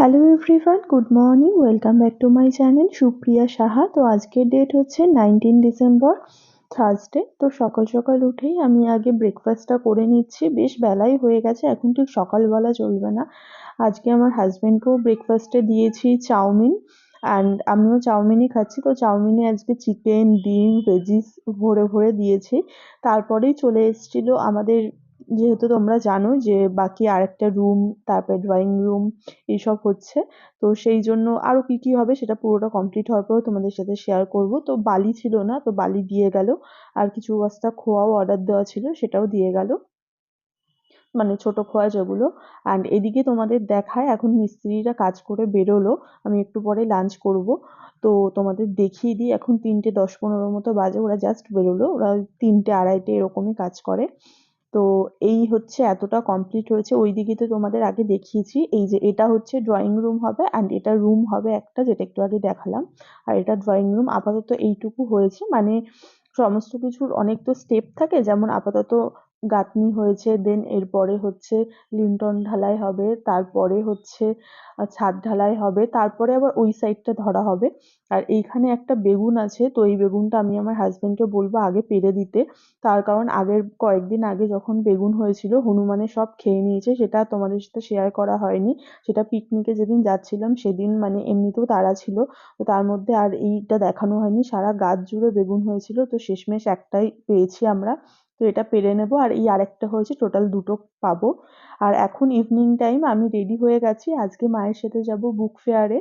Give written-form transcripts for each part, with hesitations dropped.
Hello everyone, good morning, welcome back to my channel Supriya Saha. তো আজকের date হচ্ছে 19 December, Thursday. তো সকাল সকাল উঠেই আমি আগে ব্রেকফাস্টটা করে নিচ্ছি। বেশ বেলাই হয়ে গেছে, এখন ঠিক সকালবেলা চলবে না। আজকে আমার হাজব্যান্ডকেও ব্রেকফাস্টে দিয়েছি চাউমিন, অ্যান্ড আমিও চাউমিনই খাচ্ছি। তো চাউমিনে আজকে চিকেন, ডিম, ভেজিস ভরে ভরে দিয়েছি। তারপরেই চলে এসেছিল আমাদের, যেহেতু তোমরা জানো যে বাকি আরেকটা রুম, তারপরে ড্রয়িং রুম এইসব হচ্ছে। তো সেই জন্য আরো কি কি হবে সেটা পুরোটা কমপ্লিট হওয়ার পর তোমাদের সাথে শেয়ার করব। তো বালি ছিল না, তো বালি দিয়ে গেল। আর কিছু বস্তা খোয়াও অর্ডার দেওয়া ছিল, সেটাও দিয়ে গেল, মানে ছোট খোয়া যেগুলো। অ্যান্ড এদিকে তোমাদের দেখায় এখন মিস্ত্রিরা কাজ করে বেরোলো, আমি একটু পরে লাঞ্চ করব। তো তোমাদের দেখিয়ে দিই, এখন 3:10-15 মতো বাজে, ওরা জাস্ট বেরোলো। ওরা 3টে 2:30 এরকমই কাজ করে। তো এই হচ্ছে এতটা কমপ্লিট হয়েছে। ওইদিকে তো তোমাদের আগে দেখিয়েছি, এই যে এটা হচ্ছে ড্রয়িং রুম হবে, অ্যান্ড এটা রুম হবে একটা, যেটা একটু আগে দেখালাম। আর এটা ড্রয়িং রুম। আপাতত এইটুকু হয়েছে, মানে সমস্ত কিছুর অনেক তো স্টেপ থাকে, যেমন আপাতত গাঁথনি হয়েছে, দেন এরপরে হচ্ছে লিন্টন ঢালাই হবে, তারপরে হচ্ছে ছাদ ঢালাই হবে, তারপরে আবার ওই সাইডটা ধরা হবে। আর এইখানে একটা বেগুন আছে, তো এই বেগুনটা আমি আমার হাজবেন্ডকে বলবো আগে পেরে দিতে। তার কারণ আগের কয়েকদিন আগে যখন বেগুন হয়েছিল, হনুমানে সব খেয়ে নিয়েছে, সেটা তোমাদের সাথে শেয়ার করা হয়নি। সেটা পিকনিকে যেদিন যাচ্ছিলাম সেদিন, মানে এমনিতেও তাড়া ছিল, তো তার মধ্যে আর এইটা দেখানো হয়নি। সারা গাছ জুড়ে বেগুন হয়েছিল, তো শেষমেশ একটাই পেয়েছি আমরা। তো এটা পেরে নেবো, আর এই আরেকটা হয়েছে, টোটাল দুটো পাবো। আর এখন ইভিনিং টাইম, আমি রেডি হয়ে গেছি, আজকে মায়ের সাথে যাব বুক ফেয়ারে।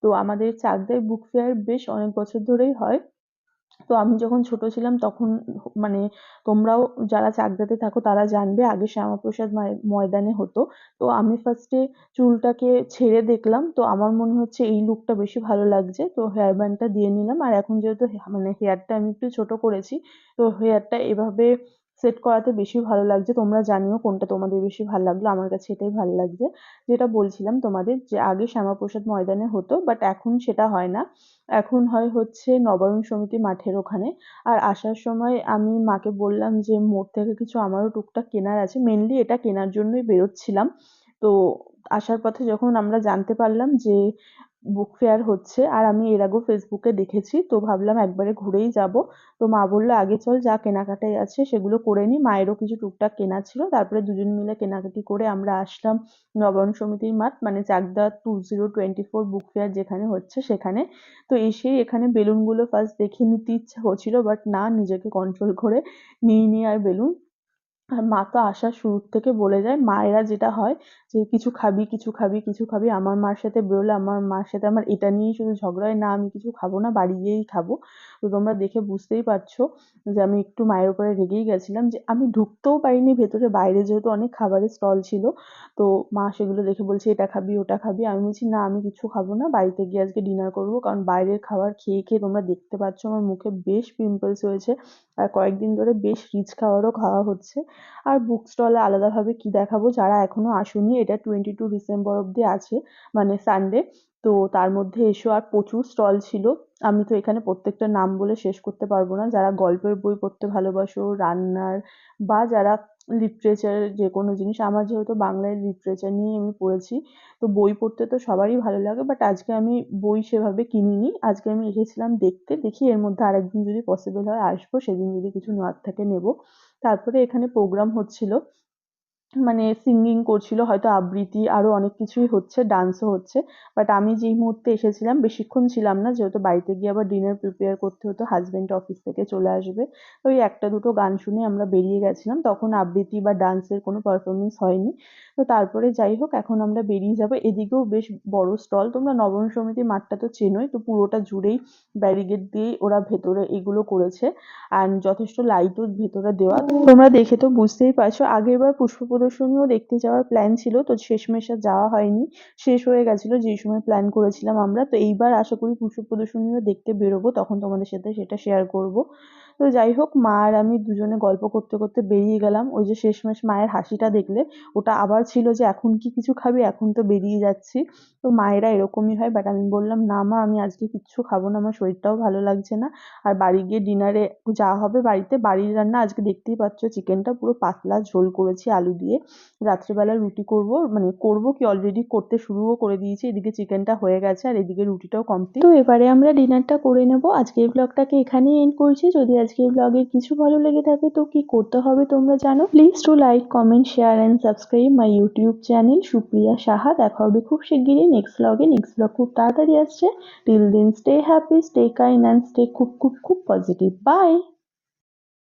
তো আমাদের চাকদায় বুক ফেয়ার বেশ অনেক বছর ধরেই হয়। তো আমি যখন ছোট ছিলাম তখন, মানে তোমরাও যারা চাকদাতে থাকো তারা জানবে, আগে শ্যামাপ্রসাদ ময়দানে হতো। তো আমি ফার্স্টে চুলটাকে ছেড়ে দেখলাম, তো আমার মনে হচ্ছে এই লুকটা বেশি ভালো লাগছে, তো হেয়ার ব্যান্ডটা দিয়ে নিলাম। আর এখন যেহেতু মানে হেয়ারটা আমি একটু ছোট করেছি, তো হেয়ারটা এভাবে সেট করাতে বেশি ভালো লাগছে। তোমরা জানিও কোনটা তোমাদের বেশি ভালো লাগলো, আমার কাছে এটাই ভালো লাগছে। যেটা বলছিলাম তোমাদের, যে আগে শ্যামাপ্রসাদ ময়দানে হতো, বাট এখন সেটা হয় না। এখন হয় হচ্ছে নবায়ন সমিতি মাঠের ওখানে। আর আসার সময় আমি মাকে বললাম যে মোড় থেকে কিছু আমারও টুকটাক কেনার আছে, মেনলি এটা কেনার জন্যই বেরোচ্ছিলাম। তো আসার পথে যখন আমরা জানতে পারলাম যে বুক ফেয়ার হচ্ছে, আর আমি এর আগেও ফেসবুকে দেখেছি, তো ভাবলাম একবারে ঘুরেই যাব। তো মা বললো আগে চল, যা কেনাকাটাই আছে সেগুলো করে নি। মায়েরও কিছু টুকটাক কেনা ছিল, তারপরে দুজন মিলে কেনাকাটি করে আমরা আসলাম নবায়ন সমিতির মাঠ, মানে চাকদা 2024 বুক ফেয়ার যেখানে হচ্ছে সেখানে। তো এসেই এখানে বেলুনগুলো ফার্স্ট দেখে নিতে ইচ্ছা হচ্ছিল, বাট না, নিজেকে কন্ট্রোল করে নিইনি আর বেলুন। আর মা তো আসার শুরুর থেকে বলে যায়, মায়েরা যেটা হয় যে কিছু খাবি, কিছু খাবি, কিছু খাবি। আমার মার সাথে বেরোলে আমার মার সাথে আমার এটা নিয়েই শুধু ঝগড়া হয়, না আমি কিছু খাবো না, বাড়ি গিয়েই খাবো। তো তোমরা দেখে বুঝতেই পারছো যে আমি একটু মায়ের উপরে রেগেই গেছিলাম, যে আমি ঢুকতেও পারিনি ভেতরে, বাইরে যেহেতু অনেক খাবারের স্টল ছিল। তো মা সেগুলো দেখে বলছে এটা খাবি, ওটা খাবি। আমি বলছি না, আমি কিছু খাবো না, বাড়িতে গিয়ে আজকে ডিনার করবো। কারণ বাইরের খাবার খেয়ে খেয়ে তোমরা দেখতে পাচ্ছ আমার মুখে বেশ পিম্পলস হয়েছে, আর কয়েকদিন ধরে বেশ রিচ খাবারও খাওয়া হচ্ছে। আর বুক স্টলে আলাদাভাবে কি দেখাবো, যারা এখনো আসোনি, এটা 22 ডিসেম্বর অব্দি আছে, মানে সানডে। তো তার মধ্যে এসো, আর প্রচুর স্টল ছিল। আমি তো এখানে প্রত্যেকটা নাম বলে শেষ করতে পারবো না। যারা গল্পের বই পড়তে ভালোবাসো, রান্নার, বা যারা লিটারেচার, যে কোনো জিনিস, আমার যেহেতু বাংলায় লিটারেচার নিয়ে আমি পড়েছি, তো বই পড়তে তো সবারই ভালো লাগে। বাট আজকে আমি বই সেভাবে কিনিনি, আজকে আমি এসেছিলাম দেখতে। দেখি এর মধ্যে আরেকদিন যদি পসিবল হয় আসবো, সেদিন যদি কিছু নেওয়ার থাকে নেবো। তারপরে এখানে প্রোগ্রাম হচ্ছিল, মানে সিঙ্গিং করছিল, হয়তো আবৃত্তি, আরো অনেক কিছুই হচ্ছে, ডান্সও হচ্ছে। বাট আমি যেই মুহূর্তে এসেছিলাম বেশিক্ষণ ছিলাম না, যেহেতু বাড়িতে গিয়ে আবার ডিনার প্রিপেয়ার করতে হতো, হাজবেন্ড অফিস থেকে চলে আসবে। ওই একটা দুটো গান শুনে আমরা বেরিয়ে গেছিলাম, তখন আবৃত্তি বা ডান্সের কোনো পারফরমেন্স হয়নি। তো তারপরে যাই হোক, এখন আমরা বেরিয়ে যাবো। এদিকেও বেশ বড় স্টল, তোমরা নবম সমিতি মাঠটা তো চেনোই, তো পুরোটা জুড়েই ব্যারিকেড দিয়ে ওরা ভেতরে এগুলো করেছে। অ্যান্ড যথেষ্ট লাইটও ভেতরে দেওয়া, তো তোমরা দেখে তো বুঝতেই পারছো। আগেরবার পুষ্প প্রদর্শনীও দেখতে যাওয়ার প্ল্যান ছিল, তো শেষমেশ আর যাওয়া হয়নি, শেষ হয়ে গেছিল যেই সময় প্ল্যান করেছিলাম আমরা। তো এইবার আশা করি পুষ্প প্রদর্শনীও দেখতে বেরোবো, তখন তোমাদের সাথে সেটা শেয়ার করব। তো যাই হোক, মা আর আমি দুজনে গল্প করতে করতে বেরিয়ে গেলাম। ওই যে শেষমেশ মায়ের হাসিটা দেখলে, ওটা আবার ছিল যে এখন কি কিছু খাবি, এখন তো বেরিয়ে যাচ্ছি। তো মায়েরা এরকমই হয়, বাট আমি বললাম না মা, আমি আজকে কিচ্ছু খাবো না, আমার শরীরটাও ভালো লাগছে না। আর বাড়ি গিয়ে ডিনারে যা হবে বাড়িতে, বাড়ির রান্না আজকে দেখতেই পাচ্ছ, চিকেনটা পুরো পাতলা ঝোল করেছি আলু দিয়ে। রাত্রেবেলা রুটি করব, মানে করব কি অলরেডি করতে শুরুও করে দিয়েছি। এদিকে চিকেনটা হয়ে গেছে আর এদিকে রুটিটাও কমপ্লিট। তো এবারে আমরা ডিনারটা করে নেব। আজকের ব্লগটাকে এখানেই এন্ড করছি। যদি আজকের ব্লগের কিছু ভালো লেগে থাকে তো কি করতে হবে তোমরা জানো। Please to like, comment, share and subscribe my YouTube channel Supriya Saha. দেখা হবে খুব শিগগিরই নেক্সট ব্লগে। নেক্সট ব্লগ খুব তাড়াতাড়ি আসছে। Till then stay happy, stay kind and stay খুব খুব খুব পজিটিভ। বাই।